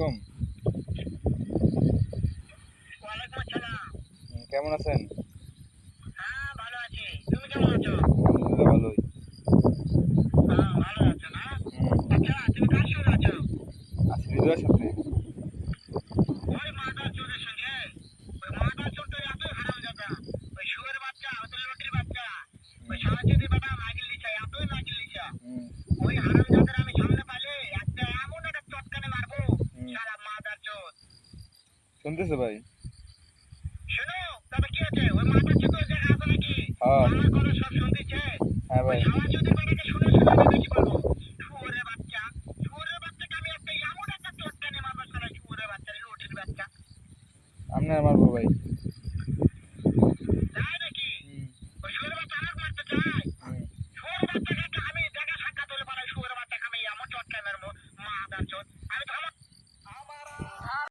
আলাইকুম। ওয়ালাইকুম আসসালাম। কেমন আছেন? হ্যাঁ, ভালো আছি। তুমি কেমন আছো? আলহামদুলিল্লাহ ভালোই। ভালো আছো না? হুম, আচ্ছা, তুমি কার সঙ্গে আছো? আছি হৃদয়ের সাথে। ওই মাদার চোরের সঙ্গে। ওই মাদার চোর তো এতই হারামজাদা। ওই শুয়োরের বাচ্চা, ওদের লটির বাচ্চা। ওই হুম, শালা চোদে বেটা নাগিল লিচা, এতই নাগিল লিচা। হুম, ওই হারামজাদার আমি সামনে পাইলে একটা এমন একটা চটকানে মারবো, হুম। শালা মাদার চোদ। শুনতেছে ভাই? শোনো, তবে কি আছে? ওই মাদার চোদ ওই জায়গায় আছে নাকি? ও হ্যাঁ, আমার কথা সব শুনতেছে। হ্যাঁ ওই ভাই। শালা চোদের বেটাকে শুনে শুনে আমি বেশি বলবো। শুয়োরের বাচ্চা, শুয়োরের বাচ্চাকে আমি একটা এমন একটা চটকানে মারবো, শালা শুয়োরের বাচ্চা, লটির বাচ্চা। আপনি আর মারবো ভাই। তাই নাকি? হুম, ওই শুয়োরের বাচ্চা আমাকে মারতে চায়? হুম। শুয়োরের বাচ্চাকে আমি দেখা সাক্ষাৎ হলে পারে শুয়োরের বাচ্চাকে আমি এমন চটকায় মারবো, মাদার চোদ। আমি তো